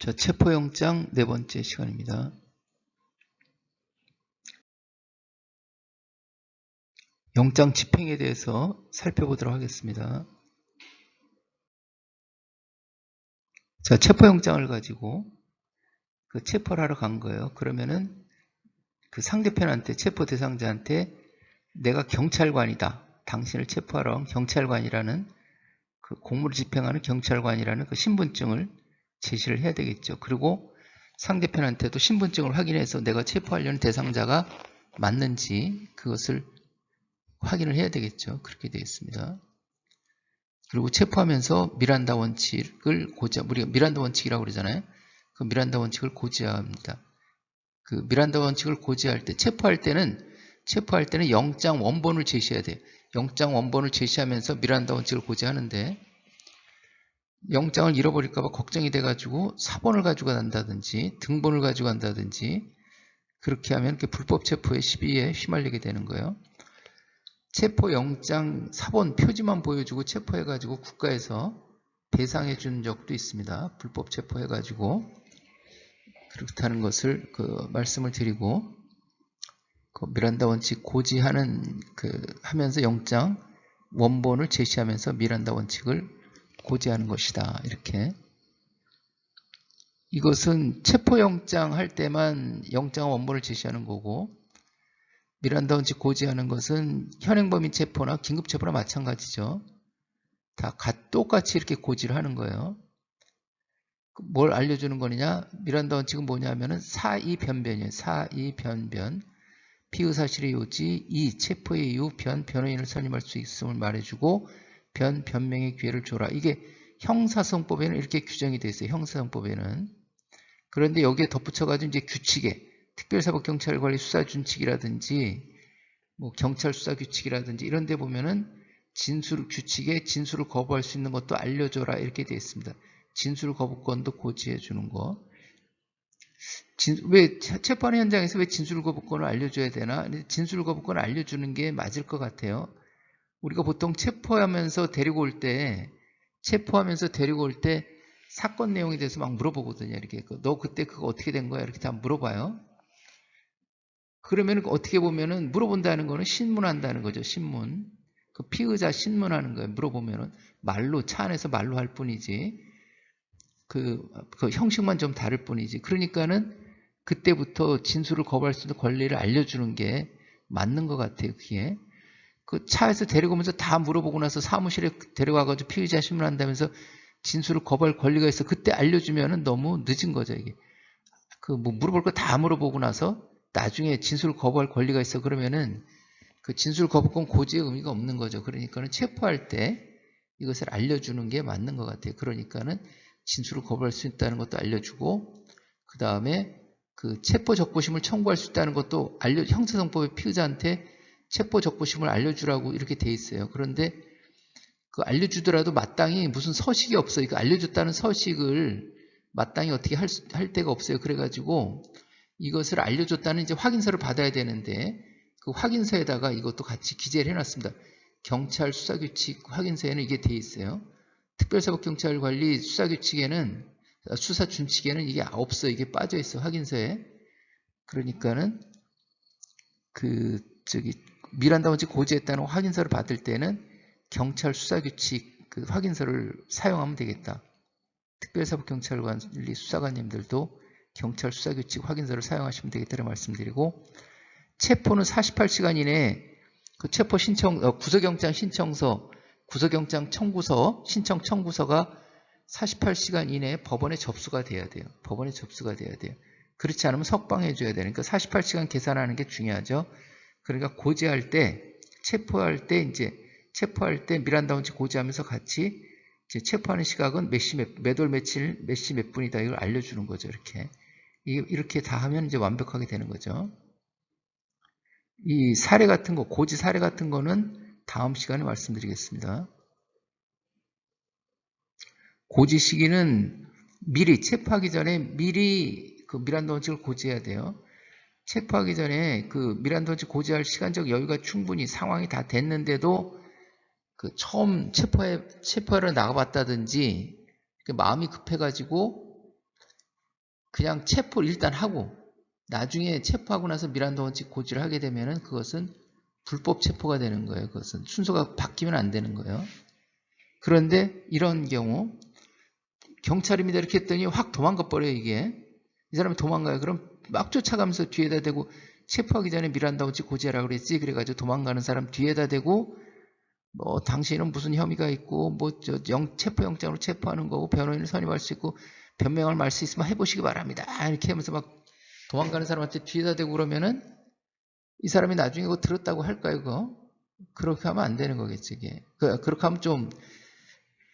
자, 체포영장 네 번째 시간입니다. 영장 집행에 대해서 살펴보도록 하겠습니다. 자, 체포영장을 가지고 그 체포를 하러 간 거예요. 그러면은 그 상대편한테, 체포 대상자한테 내가 경찰관이다. 당신을 체포하러 온 경찰관이라는 그 공무를 집행하는 경찰관이라는 그 신분증을 제시를 해야 되겠죠. 그리고 상대편한테도 신분증을 확인해서 내가 체포하려는 대상자가 맞는지 그것을 확인을 해야 되겠죠. 그렇게 되어 있습니다. 그리고 체포하면서 미란다 원칙을 우리가 미란다 원칙이라고 그러잖아요. 그 미란다 원칙을 고지해야 합니다. 그 미란다 원칙을 고지할 때, 체포할 때는 영장 원본을 제시해야 돼요. 영장 원본을 제시하면서 미란다 원칙을 고지하는데, 영장을 잃어버릴까봐 걱정이 돼가지고 사본을 가지고 간다든지 등본을 가지고 간다든지 그렇게 하면 이렇게 불법 체포의 시비에 휘말리게 되는 거예요. 체포영장 사본 표지만 보여주고 체포해가지고 국가에서 배상해준 적도 있습니다. 불법 체포해가지고 그렇다는 것을 말씀을 드리고, 미란다 원칙 고지하는 하면서 영장 원본을 제시하면서 미란다 원칙을 고지하는 것이다. 이렇게. 이것은 체포영장 할 때만 영장 원본을 제시하는 거고, 미란다 원칙 고지하는 것은 현행범인 체포나 긴급체포나 마찬가지죠. 다 똑같이 이렇게 고지를 하는 거예요. 뭘 알려주는 거냐? 미란다 원칙은 뭐냐면은 사이변변이에요. 사이변변. 피의 사실의 요지, 체포의 이유, 변호인을 선임할 수 있음을 말해주고, 변명의 기회를 줘라. 이게 형사성법에는 이렇게 규정이 되어 있어요. 형사성법에는. 그런데 여기에 덧붙여가지고 이제 규칙에, 특별사법경찰관리 수사준칙이라든지, 뭐 경찰 수사규칙이라든지 이런 데 보면은 규칙에 진술을 거부할 수 있는 것도 알려줘라 이렇게 되어 있습니다. 진술 거부권도 고지해 주는 거. 왜 체포하는 현장에서 왜 진술 거부권을 알려줘야 되나? 진술 거부권을 알려주는 게 맞을 것 같아요. 우리가 보통 체포하면서 데리고 올 때 사건 내용에 대해서 막 물어보거든요. 이렇게 너 그때 그거 어떻게 된 거야? 이렇게 다 물어봐요. 그러면 어떻게 보면은 물어본다는 거는 신문한다는 거죠. 신문. 그 피의자 신문하는 거예요. 물어보면은 말로 차 안에서 말로 할 뿐이지. 그 형식만 좀 다를 뿐이지. 그러니까는 그때부터 진술을 거부할 수 있는 권리를 알려주는 게 맞는 것 같아요. 그게. 그 차에서 데리고 오면서 다 물어보고 나서 사무실에 데려가가지고 피의자 신문한다면서 진술을 거부할 권리가 있어. 그때 알려주면은 너무 늦은 거죠. 이게. 뭐 물어볼 거 다 물어보고 나서 나중에 진술을 거부할 권리가 있어. 그러면은 그 진술 거부권 고지의 의미가 없는 거죠. 그러니까는 체포할 때 이것을 알려주는 게 맞는 것 같아요. 그러니까는 진술을 거부할 수 있다는 것도 알려주고, 그 다음에 그 체포 적부심을 청구할 수 있다는 것도 형사성법의 피의자한테 체포 적부심을 알려주라고 이렇게 돼 있어요. 그런데 그 알려주더라도 마땅히 무슨 서식이 없어요. 그 알려줬다는 서식을 마땅히 어떻게 할 데가 없어요. 그래가지고 이것을 알려줬다는 이제 확인서를 받아야 되는데 그 확인서에다가 이것도 같이 기재를 해놨습니다. 경찰 수사규칙 확인서에는 이게 돼 있어요. 특별사법경찰관리 수사규칙에는 수사준칙에는 이게 없어요. 이게 빠져 있어 확인서에. 그러니까는 미란다 원칙 고지했다는 확인서를 받을 때는 경찰 수사규칙 그 확인서를 사용하면 되겠다. 특별사법경찰관리 수사관님들도 경찰 수사규칙 확인서를 사용하시면 되겠다는 말씀드리고, 체포는 48시간 이내에 그 체포 구속영장 신청서, 구속영장 신청 청구서가 48시간 이내에 법원에 접수가 돼야 돼요. 법원에 접수가 돼야 돼요. 그렇지 않으면 석방해줘야 되니까 48시간 계산하는 게 중요하죠. 그러니까 고지할 때, 체포할 때 미란다 원칙 고지하면서 같이 체포하는 시각은 몇 월 며칠 몇 시 몇 분이다 이걸 알려주는 거죠. 이렇게 다 하면 이제 완벽하게 되는 거죠. 이 사례 같은 거, 고지 사례 같은 거는 다음 시간에 말씀드리겠습니다. 고지 시기는 미리 체포하기 전에 미리 그 미란다 원칙을 고지해야 돼요. 체포하기 전에 그 미란다 원칙 고지할 시간적 여유가 충분히 상황이 다 됐는데도 그 처음 체포하러 나가봤다든지 마음이 급해가지고 그냥 체포를 일단 하고 나중에 체포하고 나서 미란다 원칙 고지를 하게 되면은 그것은 불법 체포가 되는 거예요. 그것은 순서가 바뀌면 안 되는 거예요. 그런데 이런 경우 경찰입니다 이렇게 했더니 확 도망가 버려요. 이게 이 사람이 도망가요. 그럼 막 쫓아가면서 뒤에다 대고 체포하기 전에 미란다 원칙 고지하라고 그랬지. 그래가지고 도망가는 사람 뒤에다 대고 뭐 당신은 무슨 혐의가 있고 뭐 체포영장으로 체포하는 거고 변호인을 선임할 수 있고 변명을 말 수 있으면 해보시기 바랍니다. 이렇게 하면서 막 도망가는 사람한테 뒤에다 대고 그러면은 이 사람이 나중에 그거 들었다고 할까요? 그거? 그렇게 하면 안 되는 거겠지. 이게. 그렇게 하면 좀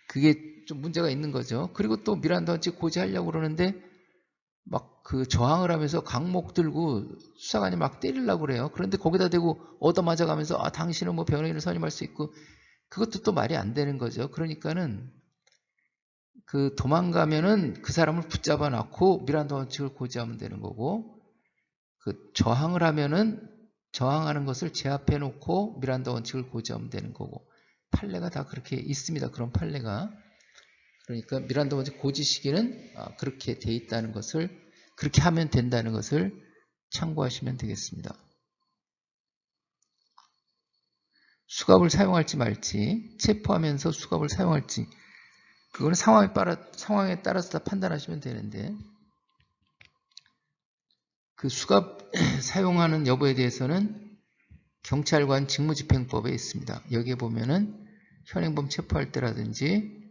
그게 좀 문제가 있는 거죠. 그리고 또 미란다 원칙 고지하려고 그러는데 막 그 저항을 하면서 강목 들고 수사관이 막 때리려고 그래요. 그런데 거기다 대고 얻어맞아 가면서 당신은 뭐 변호인을 선임할 수 있고 그것도 또 말이 안 되는 거죠. 그러니까는 그 도망가면은 그 사람을 붙잡아 놓고 미란다 원칙을 고지하면 되는 거고 그 저항을 하면은 저항하는 것을 제압해 놓고 미란다 원칙을 고지하면 되는 거고 판례가 다 그렇게 있습니다. 그런 판례가. 그러니까 미란다 원칙 고지 시기는 그렇게 돼 있다는 것을 그렇게 하면 된다는 것을 참고하시면 되겠습니다. 수갑을 사용할지 말지 체포하면서 수갑을 사용할지 그거는 상황에 따라서 다 판단하시면 되는데 그 수갑 사용하는 여부에 대해서는 경찰관 직무집행법에 있습니다. 여기에 보면은 현행범 체포할 때라든지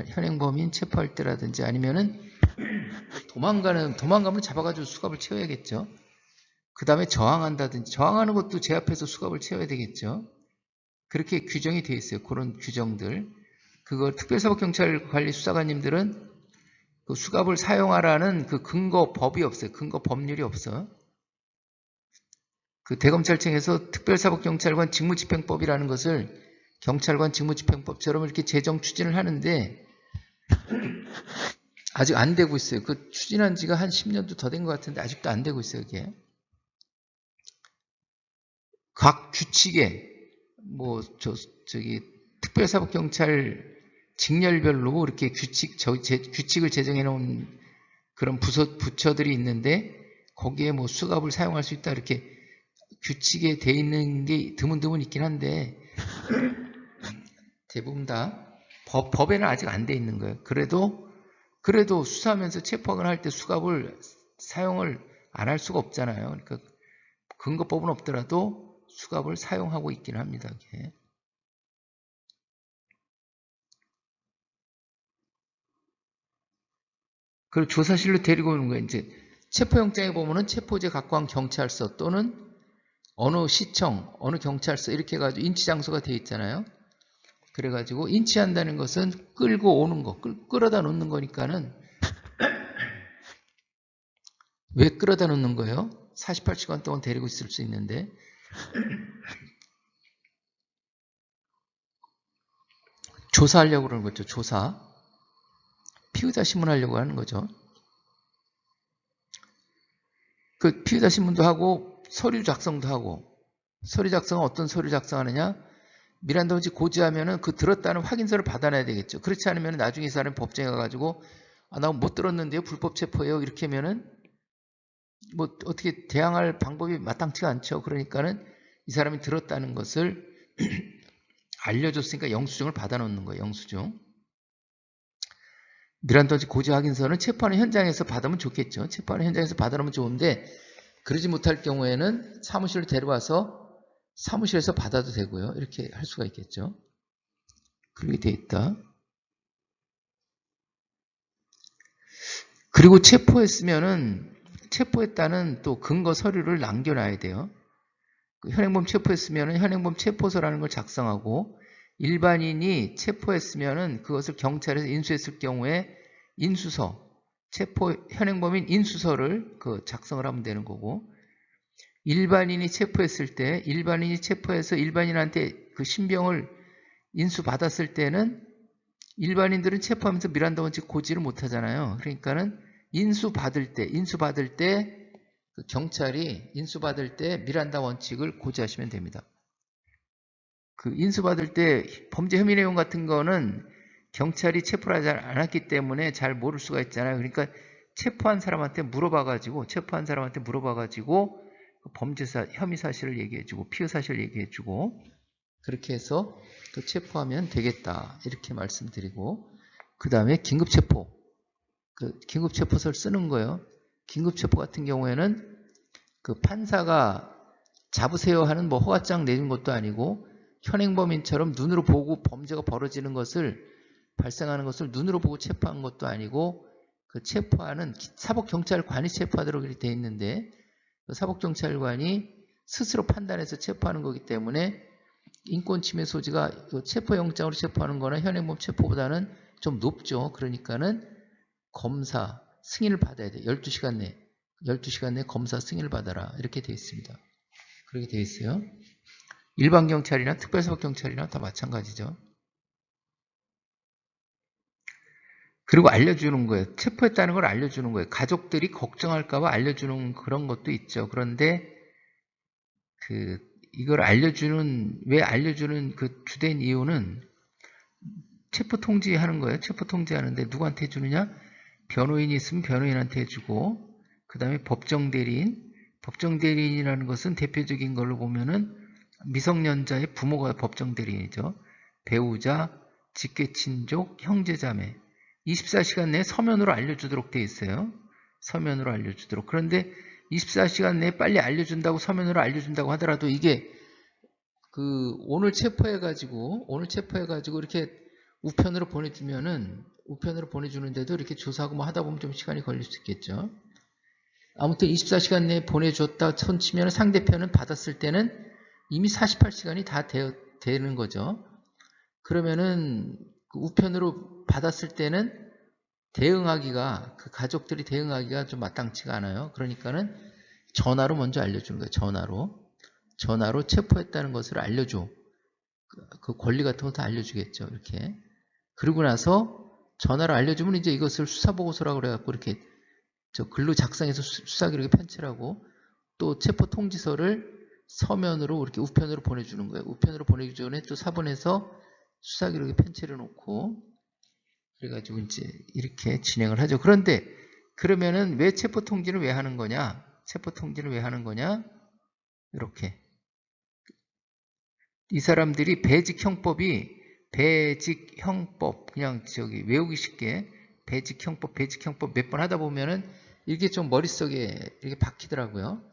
현행범인 체포할 때라든지 아니면은 도망가면 잡아가지고 수갑을 채워야겠죠. 그 다음에 저항한다든지 저항하는 것도 제압해서 수갑을 채워야 되겠죠. 그렇게 규정이 되어 있어요. 그런 규정들. 그걸 특별사법경찰관리 수사관님들은 그 수갑을 사용하라는 그 근거 법이 없어요. 근거 법률이 없어. 그 대검찰청에서 특별사법경찰관 직무집행법이라는 것을 경찰관 직무집행법처럼 이렇게 제정 추진을 하는데 아직 안 되고 있어요. 그 추진한 지가 한 10년도 더 된 것 같은데 아직도 안 되고 있어요. 이게. 각 규칙에 특별사법경찰 직렬별로 이렇게 규칙을 제정해 놓은 그런 부처들이 있는데 거기에 뭐 수갑을 사용할 수 있다 이렇게 규칙에 돼 있는 게 드문드문 있긴 한데 대부분 다 법에는 아직 안 돼 있는 거예요. 그래도 수사하면서 체포하거나 할 때 수갑을 사용을 안 할 수가 없잖아요. 그러니까 근거법은 없더라도 수갑을 사용하고 있긴 합니다. 이게. 그리고 조사실로 데리고 오는 거예요. 이제 체포영장에 보면은 체포제 갖고 간 경찰서 또는 어느 시청, 어느 경찰서 이렇게 해가지고 인치장소가 되어 있잖아요. 그래가지고 인치한다는 것은 끌고 오는 거, 끌어다 놓는 거니까는 왜 끌어다 놓는 거예요? 48시간 동안 데리고 있을 수 있는데 조사하려고 그러는 거죠. 조사. 피의자 신문하려고 하는 거죠. 그 피의자 신문도 하고 서류 작성도 하고 서류 작성은 어떤 서류 작성하느냐? 미란다 원칙 고지하면은 그 들었다는 확인서를 받아놔야 되겠죠. 그렇지 않으면 나중에 이 사람이 법정에 가가지고 나 못 들었는데요. 불법 체포예요. 이렇게 하면은 뭐 어떻게 대항할 방법이 마땅치가 않죠. 그러니까는 이 사람이 들었다는 것을 알려줬으니까 영수증을 받아놓는 거예요. 영수증. 미란다 원칙 고지 확인서는 체포하는 현장에서 받으면 좋겠죠. 체포하는 현장에서 받아놓으면 좋은데 그러지 못할 경우에는 사무실로 데려와서 사무실에서 받아도 되고요. 이렇게 할 수가 있겠죠. 그렇게 돼 있다. 그리고 체포했다는 또 근거 서류를 남겨놔야 돼요. 현행범 체포했으면은 현행범 체포서라는 걸 작성하고 일반인이 체포했으면은 그것을 경찰에서 인수했을 경우에 인수서, 현행범인 인수서를 작성을 하면 되는 거고 일반인이 체포했을 때 일반인이 체포해서 일반인한테 그 신병을 인수받았을 때는 일반인들은 체포하면서 미란다 원칙 고지를 못 하잖아요. 그러니까는 인수받을 때 그 경찰이 인수받을 때 미란다 원칙을 고지하시면 됩니다. 그 인수받을 때 범죄 혐의 내용 같은 거는 경찰이 체포를 하지 않았기 때문에 잘 모를 수가 있잖아요. 그러니까 체포한 사람한테 물어봐가지고 범죄사 혐의 사실을 얘기해주고 피의 사실을 얘기해주고 그렇게 해서 그 체포하면 되겠다 이렇게 말씀드리고 그 다음에 긴급체포 그 긴급체포서를 쓰는 거예요. 긴급체포 같은 경우에는 그 판사가 잡으세요 하는 뭐 허가장 내준 것도 아니고 현행범인처럼 눈으로 보고 범죄가 벌어지는 것을 발생하는 것을 눈으로 보고 체포한 것도 아니고 그 체포하는 사법경찰관이 체포하도록 이렇게 돼 있는데 그 사법경찰관이 스스로 판단해서 체포하는 거기 때문에 인권침해 소지가 체포영장으로 체포하는 거나 현행범 체포보다는 좀 높죠. 그러니까는 검사 승인을 받아야 돼. 12시간 내 검사 승인을 받아라. 이렇게 돼 있습니다. 그렇게 돼 있어요. 일반 경찰이나 특별사법경찰이나 다 마찬가지죠. 그리고 알려주는 거예요. 체포했다는 걸 알려주는 거예요. 가족들이 걱정할까봐 알려주는 그런 것도 있죠. 그런데 이걸 왜 알려주는 그 주된 이유는 체포 통지하는 거예요. 체포 통지하는데 누구한테 해주느냐? 변호인이 있으면 변호인한테 해주고 그 다음에 법정대리인이라는 것은 대표적인 걸로 보면은 미성년자의 부모가 법정대리인이죠. 배우자, 직계친족, 형제자매 24시간 내에 서면으로 알려주도록 되어 있어요. 서면으로 알려주도록. 그런데 24시간 내에 빨리 알려준다고 서면으로 알려준다고 하더라도 이게 오늘 체포해가지고 이렇게 우편으로 보내주는데도 이렇게 조사하고 뭐 하다 보면 좀 시간이 걸릴 수 있겠죠. 아무튼 24시간 내에 보내줬다 손치면 상대편은 받았을 때는 이미 48시간이 다 되는 거죠. 그러면은 우편으로 받았을 때는 대응하기가 가족들이 대응하기가 좀 마땅치가 않아요. 그러니까는 전화로 먼저 알려주는 거예요. 전화로 체포했다는 것을 알려줘. 그 권리 같은 거 다 알려주겠죠. 이렇게. 그리고 나서 전화로 알려주면 이제 이것을 수사보고서라고 그래갖고 이렇게 글로 작성해서 수사기록에 편취하고 또 체포 통지서를 서면으로 이렇게 우편으로 보내주는 거예요. 우편으로 보내기 전에 또 사본에서 수사기록에 편취를 놓고 그래가지고 이제 이렇게 진행을 하죠. 그런데 그러면은 왜 체포 통지를 왜 하는 거냐? 이렇게 이 사람들이 배직형법 그냥 외우기 쉽게 배직형법 몇 번 하다 보면은 이게 좀 머릿속에 이렇게 박히더라고요.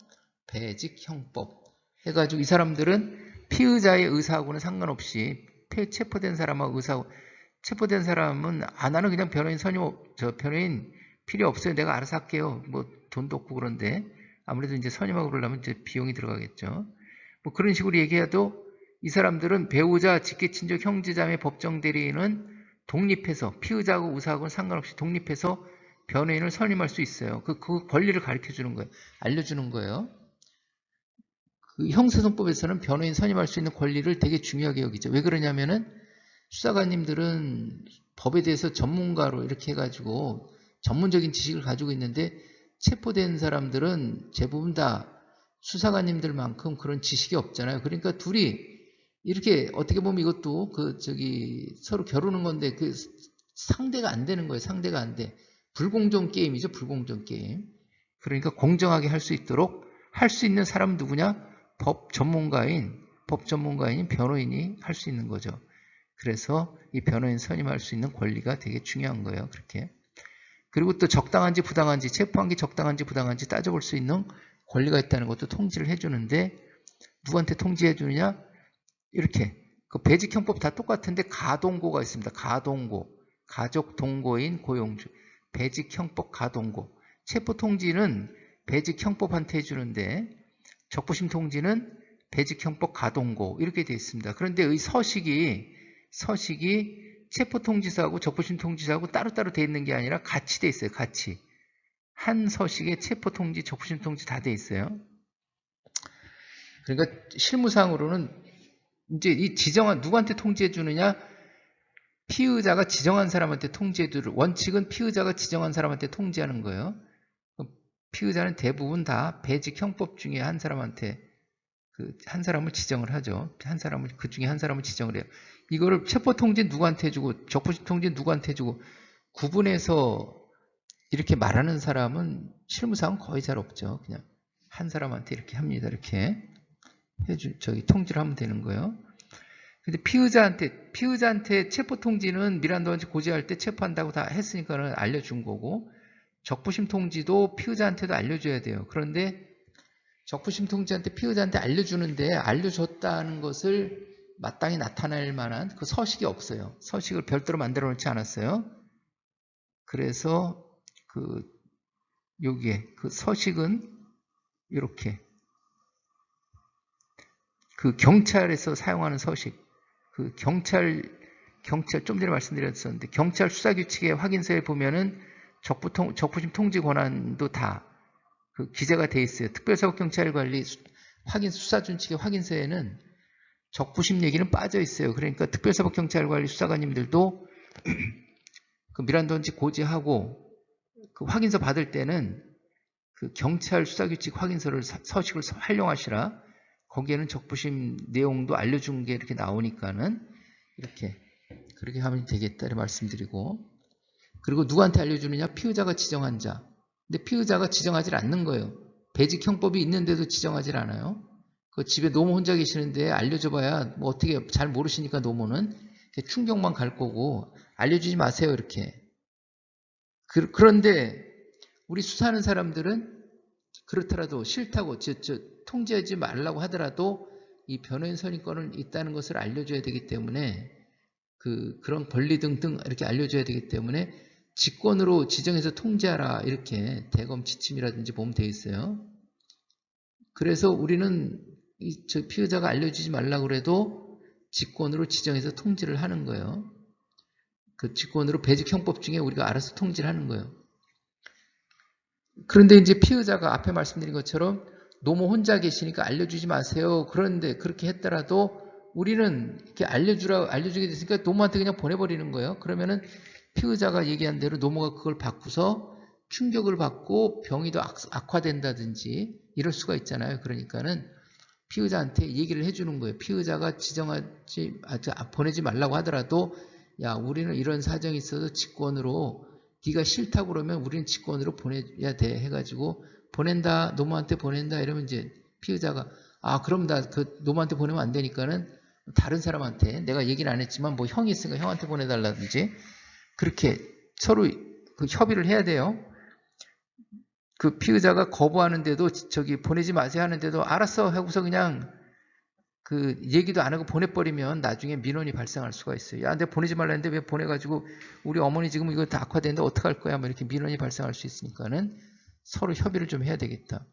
배직형법 해가지고 이 사람들은 피의자의 의사하고는 상관없이 체포된 사람하고 체포된 사람은 안 하는 그냥 변호인 변호인 필요 없어요. 내가 알아서 할게요. 뭐 돈도 없고 그런데 아무래도 이제 선임하고 그러려면 이제 비용이 들어가겠죠. 뭐 그런 식으로 얘기해도 이 사람들은 배우자, 직계친족, 형제자매, 법정대리인은 독립해서 피의자하고 의사하고는 상관없이 독립해서 변호인을 선임할 수 있어요. 그 권리를 가르쳐 주는 거예요. 알려주는 거예요. 형사소송법에서는 변호인 선임할 수 있는 권리를 되게 중요하게 여기죠. 왜 그러냐면은 수사관님들은 법에 대해서 전문가로 이렇게 해가지고 전문적인 지식을 가지고 있는데 체포된 사람들은 대부분 다 수사관님들만큼 그런 지식이 없잖아요. 그러니까 둘이 이렇게 어떻게 보면 이것도 서로 겨루는 건데 상대가 안 되는 거예요. 상대가 안 돼. 불공정 게임이죠. 불공정 게임. 그러니까 공정하게 할 수 있도록 할 수 있는 사람은 누구냐? 법 전문가인 변호인이 할 수 있는 거죠. 그래서 이 변호인 선임할 수 있는 권리가 되게 중요한 거예요. 그렇게. 그리고 또 적당한지 부당한지 체포한 게 적당한지 부당한지 따져볼 수 있는 권리가 있다는 것도 통지를 해주는데 누구한테 통지해 주느냐? 이렇게 배직형법 다 똑같은데 가동고가 있습니다. 가동고, 가족 동거인 고용주, 배직형법 가동고. 체포 통지는 배직형법한테 해주는데 적부심 통지는 배직형법 가동고 이렇게 되어 있습니다. 그런데 이 서식이 체포통지서하고 적부심통지서하고 따로따로 되어 있는 게 아니라 같이 되어 있어요. 같이. 한 서식에 체포통지, 적부심통지 다 되어 있어요. 그러니까 실무상으로는 이제 이 누구한테 통지해 주느냐? 피의자가 지정한 사람한테 통지해 주를 원칙은 피의자가 지정한 사람한테 통지하는 거예요. 피의자는 대부분 다 배직형법 중에 한 사람한테 한 사람을 지정을 하죠. 그 중에 한 사람을 지정을 해요. 이거를 체포통지 누구한테 해주고 적부심통지 누구한테 해주고 구분해서 이렇게 말하는 사람은 실무상은 거의 잘 없죠. 그냥 한 사람한테 이렇게 합니다. 이렇게 통지를 하면 되는 거예요. 근데 피의자한테 체포 통지는 미란다 원칙 고지할 때 체포한다고 다 했으니까는 알려준 거고, 적부심 통지도 피의자한테도 알려줘야 돼요. 그런데 적부심 통지한테 피의자한테 알려주는데 알려줬다는 것을 마땅히 나타낼 만한 그 서식이 없어요. 서식을 별도로 만들어 놓지 않았어요. 그래서 여기에 그 서식은 이렇게 그 경찰에서 사용하는 서식, 그 경찰 좀 전에 말씀드렸었는데 경찰 수사규칙의 확인서에 보면은 적부심 통지 권한도 다 그 기재가 돼 있어요. 특별사법경찰관리 확인 수사준칙의 확인서에는 적부심 얘기는 빠져 있어요. 그러니까 특별사법경찰관리 수사관님들도 그 미란다 원칙 고지하고 그 확인서 받을 때는 그 경찰 수사규칙 확인서를 서식을 활용하시라. 거기에는 적부심 내용도 알려준 게 이렇게 나오니까는 이렇게 그렇게 하면 되겠다 이렇게 말씀드리고, 그리고 누구한테 알려주느냐? 피의자가 지정한 자. 근데 피의자가 지정하지 않는 거예요. 배직형법이 있는데도 지정하지 않아요. 그 집에 노모 혼자 계시는데 알려줘봐야 뭐 어떻게 잘 모르시니까 노모는 충격만 갈 거고 알려주지 마세요 이렇게. 그런데 우리 수사하는 사람들은 그렇더라도 싫다고 통지하지 말라고 하더라도 이 변호인 선임권은 있다는 것을 알려줘야 되기 때문에 그런 권리 등등 이렇게 알려줘야 되기 때문에 직권으로 지정해서 통지하라 이렇게 대검 지침이라든지 보면 되어 있어요. 그래서 우리는 피의자가 알려주지 말라고 그래도 직권으로 지정해서 통지를 하는 거예요. 그 직권으로 배직형법 중에 우리가 알아서 통지를 하는 거예요. 그런데 이제 피의자가 앞에 말씀드린 것처럼 노모 혼자 계시니까 알려주지 마세요. 그런데 그렇게 했더라도 우리는 이렇게 알려주게 됐으니까 노모한테 그냥 보내버리는 거예요. 그러면은 피의자가 얘기한 대로 노모가 그걸 받고서 충격을 받고 병이 더 악화된다든지 이럴 수가 있잖아요. 그러니까는 피의자한테 얘기를 해주는 거예요. 피의자가 보내지 말라고 하더라도 야, 우리는 이런 사정이 있어서 직권으로 네가 싫다고 그러면 우리는 직권으로 보내야 돼 해가지고 보낸다, 노모한테 보낸다 이러면 이제 피의자가 그럼 나 그 노모한테 보내면 안 되니까는 다른 사람한테 내가 얘기는 안 했지만 뭐 형이 있으니까 형한테 보내달라든지 그렇게 서로 그 협의를 해야 돼요. 그 피의자가 거부하는데도 보내지 마세요 하는데도 알았어 하고서 그냥 그 얘기도 안 하고 보내버리면 나중에 민원이 발생할 수가 있어요. 야, 내가 보내지 말라 했는데 왜 보내가지고 우리 어머니 지금 이거 다 악화되는데 어떡할 거야? 뭐 이렇게 민원이 발생할 수 있으니까는 서로 협의를 좀 해야 되겠다.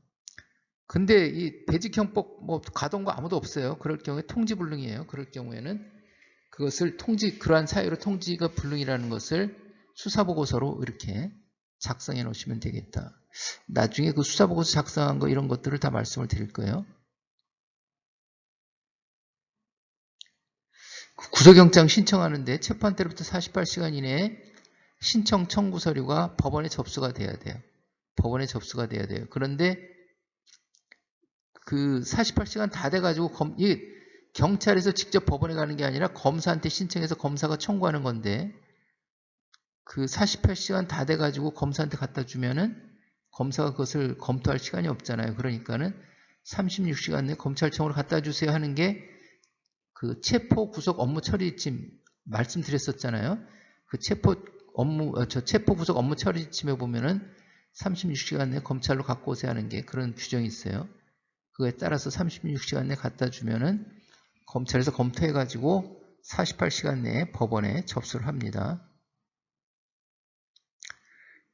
근데 이 배직형법 뭐 가던 거 아무도 없어요. 그럴 경우에 통지불능이에요. 그럴 경우에는 그것을 그러한 사유로 통지가 불능이라는 것을 수사보고서로 이렇게 작성해 놓으시면 되겠다. 나중에 그 수사보고서 작성한 거 이런 것들을 다 말씀을 드릴 거예요. 구속영장 신청하는데 체포한 때로부터 48시간 이내에 신청 청구 서류가 법원에 접수가 돼야 돼요. 법원에 접수가 돼야 돼요. 그런데 그 48시간 다 돼가지고 경찰에서 직접 법원에 가는 게 아니라 검사한테 신청해서 검사가 청구하는 건데 그 48시간 다 돼가지고 검사한테 갖다 주면은 검사가 그것을 검토할 시간이 없잖아요. 그러니까는 36시간 내에 검찰청으로 갖다 주세요 하는 게 그 체포 구속 업무 처리팀 말씀드렸었잖아요. 그 체포 구속 업무 처리팀에 보면은 36시간 내에 검찰로 갖고 오세요 하는 게 그런 규정이 있어요. 그거에 따라서 36시간 내에 갖다 주면은 검찰에서 검토해가지고 48시간 내에 법원에 접수를 합니다.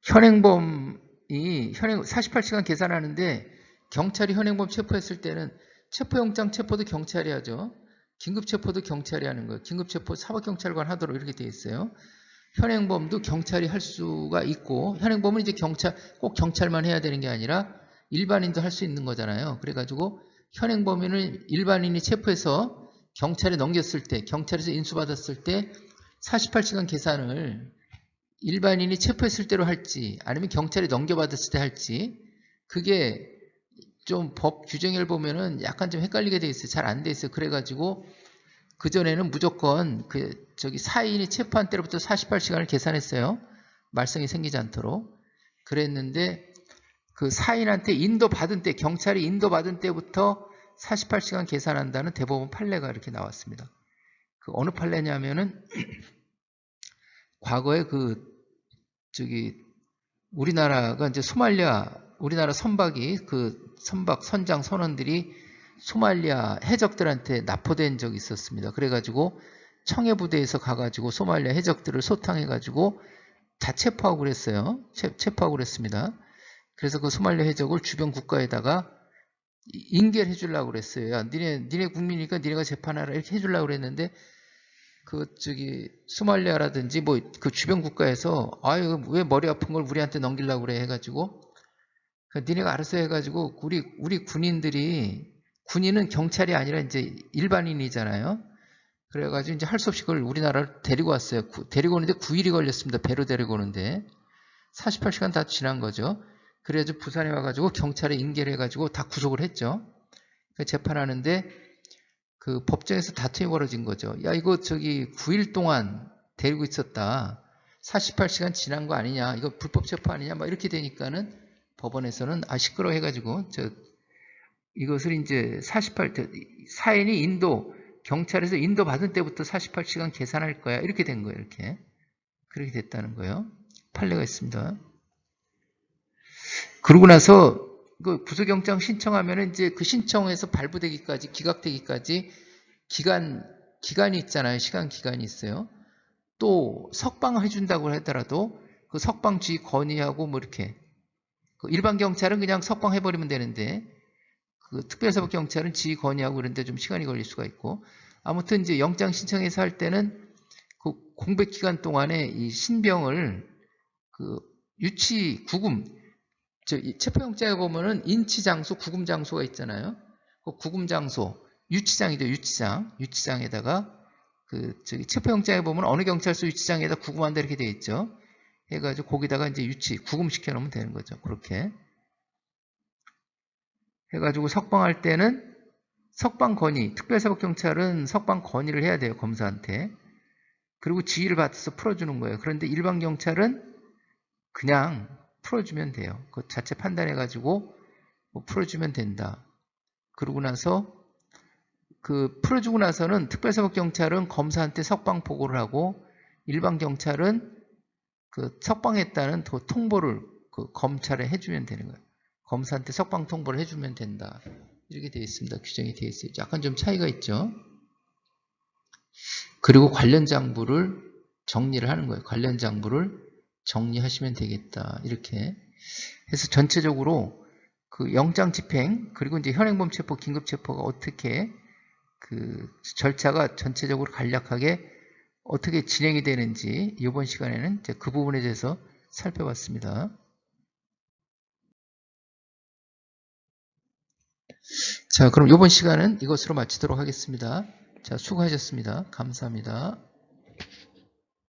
현행범이 48시간 계산하는데 경찰이 현행범 체포했을 때는 체포영장 체포도 경찰이 하죠. 긴급체포도 경찰이 하는 거예요. 긴급체포 사법경찰관 하도록 이렇게 되어 있어요. 현행범도 경찰이 할 수가 있고 현행범은 이제 꼭 경찰만 해야 되는 게 아니라 일반인도 할 수 있는 거잖아요. 그래가지고 현행범인을 일반인이 체포해서 경찰에 넘겼을 때 경찰에서 인수받았을 때 48시간 계산을 일반인이 체포했을 때로 할지 아니면 경찰에 넘겨받았을 때 할지 그게 좀 법 규정을 보면은 약간 좀 헷갈리게 돼 있어요. 잘 안 돼 있어요. 그래가지고 그전에는 무조건 사인이 체포한 때로부터 48시간을 계산했어요. 말썽이 생기지 않도록. 그랬는데 그 사인한테 인도받은 때, 경찰이 인도받은 때부터 48시간 계산한다는 대법원 판례가 이렇게 나왔습니다. 그 어느 판례냐면은 과거에 우리나라가 이제 우리나라 선박이 선장 선원들이 소말리아 해적들한테 납포된 적이 있었습니다. 그래가지고 청해부대에서 가가지고 소말리아 해적들을 소탕해가지고 다 체포하고 그랬어요. 체포하고 그랬습니다. 그래서 그 소말리아 해적을 주변 국가에다가 인계해 주려고 그랬어요. 야, 니네 국민이니까 니네가 재판하라 이렇게 해주려고 그랬는데 소말리아라든지 뭐 그 주변 국가에서 아유 왜 머리 아픈 걸 우리한테 넘기려고 그래 해가지고 니네가 알아서 해가지고 우리 군인은 경찰이 아니라 이제 일반인이잖아요. 그래가지고 이제 할 수 없이 그걸 우리나라를 데리고 왔어요. 데리고 오는데 9일이 걸렸습니다. 배로 데리고 오는데 48시간 다 지난 거죠. 그래가지고 부산에 와가지고 경찰에 인계를 해가지고 다 구속을 했죠. 재판하는데 그 법정에서 다툼이 벌어진 거죠. 야 이거 9일 동안 데리고 있었다. 48시간 지난 거 아니냐. 이거 불법 체포 아니냐. 막 이렇게 되니까는 법원에서는 시끄러워 해가지고 이것을 이제 사인이 경찰에서 인도 받은 때부터 48시간 계산할 거야. 이렇게 된 거예요. 그렇게 됐다는 거예요. 판례가 있습니다. 그러고 나서 그 구속영장 신청하면은 이제 그 신청에서 발부되기까지, 기각되기까지 기간이 있잖아요. 시간 기간이 있어요. 또 석방을 해준다고 하더라도 그 석방 지휘 건의하고 뭐 이렇게 일반 경찰은 그냥 석방해버리면 되는데 그 특별사법경찰은 지휘 건의하고 그런데 좀 시간이 걸릴 수가 있고 아무튼 이제 영장 신청해서 할 때는 그 공백 기간 동안에 이 신병을 구금 체포영장에 보면은 인치장소, 구금장소가 있잖아요. 그 구금장소, 유치장이죠, 유치장에다가 체포영장에 보면 어느 경찰서 유치장에다 구금한다 이렇게 되어 있죠. 해가지고 거기다가 이제 구금시켜 놓으면 되는 거죠. 그렇게 해가지고 석방할 때는 석방 건의, 특별사법경찰은 석방 건의를 해야 돼요, 검사한테. 그리고 지휘를 받아서 풀어주는 거예요. 그런데 일반 경찰은 그냥 풀어주면 돼요. 그 자체 판단해가지고 뭐 풀어주면 된다. 그러고 나서 풀어주고 나서는 특별사법경찰은 검사한테 석방 보고를 하고 일반 경찰은 석방했다는 통보를 검찰에 해주면 되는 거예요. 검사한테 석방 통보를 해주면 된다. 이렇게 되어 있습니다. 규정이 되어 있어요. 약간 좀 차이가 있죠. 그리고 관련 장부를 정리를 하는 거예요. 관련 장부를 정리하시면 되겠다. 이렇게 해서 전체적으로 영장 집행 그리고 이제 현행범 체포, 긴급 체포가 어떻게 절차가 전체적으로 간략하게 어떻게 진행이 되는지 이번 시간에는 이제 그 부분에 대해서 살펴봤습니다. 자, 그럼 이번 시간은 이것으로 마치도록 하겠습니다. 자, 수고하셨습니다. 감사합니다.